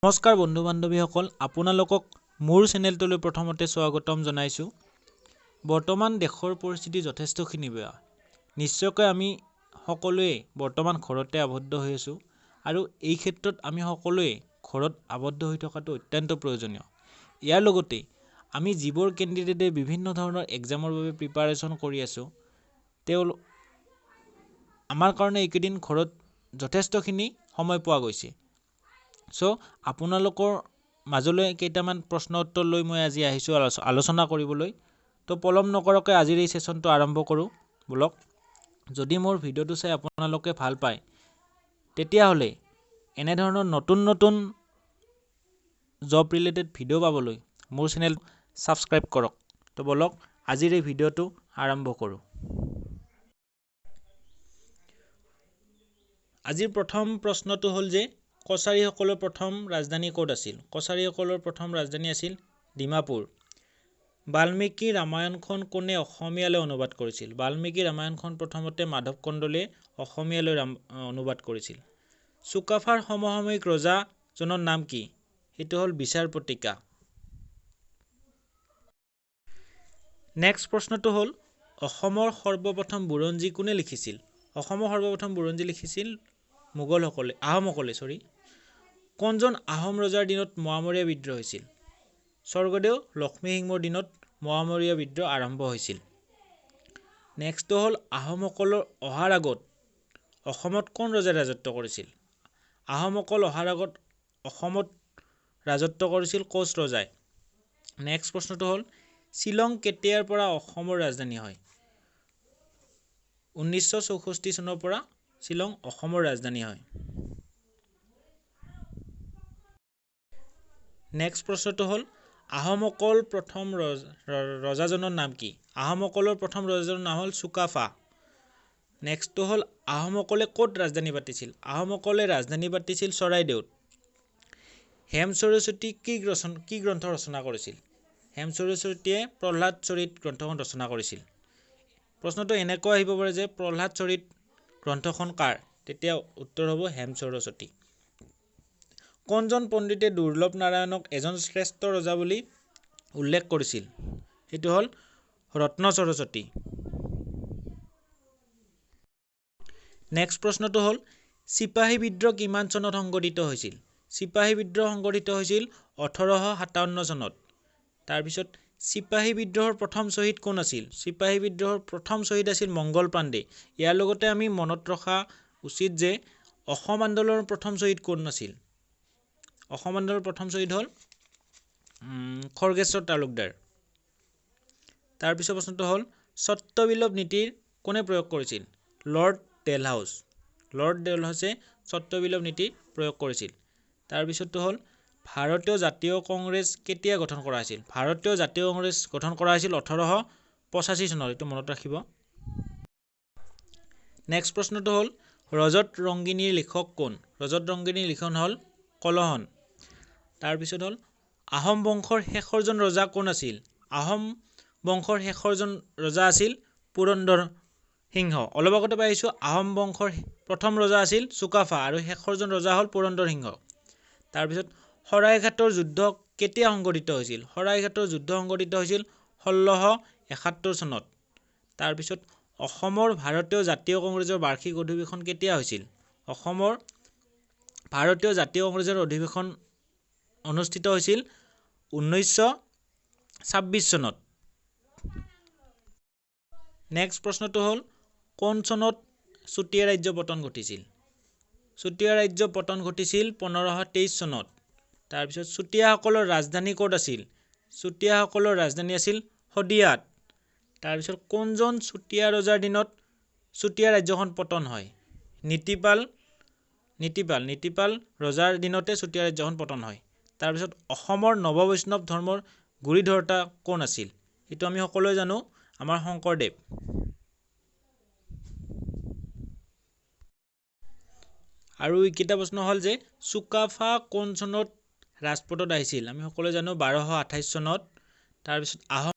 নমস্কাৰ বন্ধু বান্ধৱীসকল, আপোনালোকক মোৰ চেনেলটোলৈ প্ৰথমতে স্বাগতম জনাইছোঁ। বৰ্তমান দেশৰ পৰিস্থিতি যথেষ্টখিনি বেয়া। নিশ্চয়কৈ আমি সকলোৱে বৰ্তমান ঘৰতে আবদ্ধ হৈ আছোঁ আৰু এই ক্ষেত্ৰত আমি সকলোৱে ঘৰত আবদ্ধ হৈ থকাটো অত্যন্ত প্ৰয়োজনীয়। ইয়াৰ লগতে আমি যিবোৰ কেণ্ডিডেটে বিভিন্ন ধৰণৰ এক্সামৰ বাবে প্ৰিপাৰেশ্যন কৰি আছোঁ, আমাৰ কাৰণে এইকেইদিন ঘৰত যথেষ্টখিনি সময় পোৱা গৈছে। আপোনালোকৰ মাজলৈ কেইটামান প্ৰশ্ন উত্তৰ লৈ মই আজি আহিছোঁ আলোচনা কৰিবলৈ। পলম নকৰাকৈ আজিৰ এই ছেশ্যনটো আৰম্ভ কৰোঁ বলক। যদি মোৰ ভিডিঅ'টো চাই আপোনালোকে ভাল পায়, তেতিয়াহ'লে এনেধৰণৰ নতুন জব ৰিলেটেড ভিডিঅ' পাবলৈ মোৰ চেনেল ছাবস্ক্ৰাইব কৰক। বলক আজিৰ এই ভিডিঅ'টো আৰম্ভ কৰোঁ। আজিৰ প্ৰথম প্ৰশ্নটো হ'ল যে কছাৰীসকলৰ প্ৰথম ৰাজধানী ক'ত আছিল? কছাৰীসকলৰ প্ৰথম ৰাজধানী আছিল ডিমাপুৰ। বাল্মীকি ৰামায়ণখন কোনে অসমীয়ালৈ অনুবাদ কৰিছিল? বাল্মীকি ৰামায়ণখন প্ৰথমতে মাধৱ কন্দলীয়ে অসমীয়ালৈ অনুবাদ কৰিছিল। চুকাফাৰ সমসাময়িক ৰজাজনৰ নাম কি? সেইটো হ'ল বিচাৰপতিকা। নেক্সট প্ৰশ্নটো হ'ল অসমৰ সৰ্বপ্ৰথম বুৰঞ্জী কোনে লিখিছিল? অসমৰ সৰ্বপ্ৰথম বুৰঞ্জী লিখিছিল আহোমসকলে। কোনজন আহোম ৰজাৰ দিনত মোৱামৰীয়া বিদ্ৰোহ হৈছিল? স্বৰ্গদেউ লক্ষ্মীসিংহৰ দিনত মোৱামৰীয়া বিদ্ৰোহ আৰম্ভ হৈছিল। নেক্সটটো হ'ল আহোমসকলৰ অহাৰ আগত অসমত কোন ৰজাই ৰাজত্ব কৰিছিল? আহোমসকল অহাৰ আগত অসমত ৰাজত্ব কৰিছিল কোচ ৰজাই। নেক্সট প্ৰশ্নটো হ'ল শ্বিলং কেতিয়াৰ পৰা অসমৰ ৰাজধানী হয়? 1964 চনৰ পৰা শ্বিলং অসমৰ ৰাজধানী হয়। নেক্সট প্ৰশ্নটো হ'ল আহোমসকল প্ৰথম ৰজাজনৰ নাম কি? আহোমসকলৰ প্ৰথম ৰজাজনৰ নাম হ'ল চুকাফা। নেক্সটটো হ'ল আহোমসকলে ক'ত ৰাজধানী পাতিছিল? আহোমসকলে ৰাজধানী পাতিছিল চৰাইদেউত। হেমচৰস্বতী কি গ্ৰন্থ ৰচনা কৰিছিল? হেমচৰস্বতীয়ে প্ৰহ্লাদ চৰিত গ্ৰন্থখন ৰচনা কৰিছিল। প্ৰশ্নটো এনেকৈ আহিব পাৰে যে প্ৰহ্লাদ চৰিত গ্ৰন্থখন কাৰ? তেতিয়া উত্তৰ হ'ব হেমচৰস্বতী। কোনজন পণ্ডিতে দুৰ্লভ নাৰায়ণক এজন শ্ৰেষ্ঠ ৰজা বুলি উল্লেখ কৰিছিল? সেইটো হ'ল ৰত্ন সৰস্বতী। নেক্সট প্ৰশ্নটো হ'ল চিপাহী বিদ্ৰোহ কিমান চনত সংঘটিত হৈছিল? চিপাহী বিদ্ৰোহ সংঘটিত হৈছিল 1857 চনত। তাৰপিছত চিপাহী বিদ্ৰোহৰ প্ৰথম শ্বহীদ কোন আছিল? চিপাহী বিদ্ৰোহৰ প্ৰথম শ্বহীদ আছিল মংগল পাণ্ডে। ইয়াৰ লগতে আমি মনত ৰখা উচিত যে অসম আন্দোলনৰ প্ৰথম শ্বহীদ কোন আছিল? অসম আন্দোলনৰ প্ৰথম শ্বহীদ হ'ল খৰ্গেশ্বৰ তালুকদাৰ। তাৰপিছত প্ৰশ্নটো হ'ল স্বত্ববিলোপ নীতিৰ কোনে প্ৰয়োগ কৰিছিল? লৰ্ড ডেলহাউছ। লৰ্ড ডেলহাউছে স্বত্ববিলোপ নীতি প্ৰয়োগ কৰিছিল। তাৰপিছতটো হ'ল ভাৰতীয় জাতীয় কংগ্ৰেছ কেতিয়া গঠন কৰা হৈছিল? ভাৰতীয় জাতীয় কংগ্ৰেছ গঠন কৰা হৈছিল 1885 চনত। এইটো মনত ৰাখিব। নেক্সট প্ৰশ্নটো হ'ল ৰজত ৰংগিনীৰ লিখক কোন? ৰজত ৰংগিনীৰ লিখন হ'ল কলহন। তাৰপিছত হ'ল আহোম বংশৰ শেষৰজন ৰজা কোন আছিল? আহোম বংশৰ শেষৰজন ৰজা আছিল পুৰন্দৰ সিংহ। অলপ আগতে পাইছোঁ আহোম বংশৰ প্ৰথম ৰজা আছিল চুকাফা আৰু শেষৰজন ৰজা হ'ল পুৰন্দৰ সিংহ। তাৰপিছত শৰাইঘাটৰ যুদ্ধ কেতিয়া সংঘটিত হৈছিল? শৰাইঘাটৰ যুদ্ধ সংঘটিত হৈছিল 1671 চনত। তাৰপিছত অসমৰ ভাৰতীয় জাতীয় কংগ্ৰেছৰ বাৰ্ষিক অধিৱেশন কেতিয়া হৈছিল? অসমৰ ভাৰতীয় জাতীয় কংগ্ৰেছৰ অধিৱেশন অনুষ্ঠিত হৈছিল 1926 চনত। নেক্সট প্ৰশ্নটো হ'ল কোন চনত চুতীয়া ৰাজ্য পতন ঘটিছিল? চুতীয়া ৰাজ্য পতন ঘটিছিল 1523 চনত। তাৰপিছত চুতীয়াসকলৰ ৰাজধানী ক'ত আছিল? চুতীয়াসকলৰ ৰাজধানী আছিল শদিয়াত। তাৰপিছত কোনজন চুতীয়া ৰজাৰ দিনত চুতীয়া ৰাজ্যখন পতন হয়? নীতিপাল ৰজাৰ দিনতে চুতীয়া ৰাজ্যখন পতন হয়। তাৰপিছত অসমৰ নৱবৈষ্ণৱ ধৰ্মৰ গুৰিধৰ্তা কোন আছিল? এইটো আমি সকলোৱে জানো, আমাৰ শংকৰদেৱ। আৰু এইকেইটা প্ৰশ্ন হ'ল যে চুকাফা কোন চনত ৰাজপথত আহিছিল? আমি সকলোৱে জানো 1228 চনত। তাৰপিছত আহোম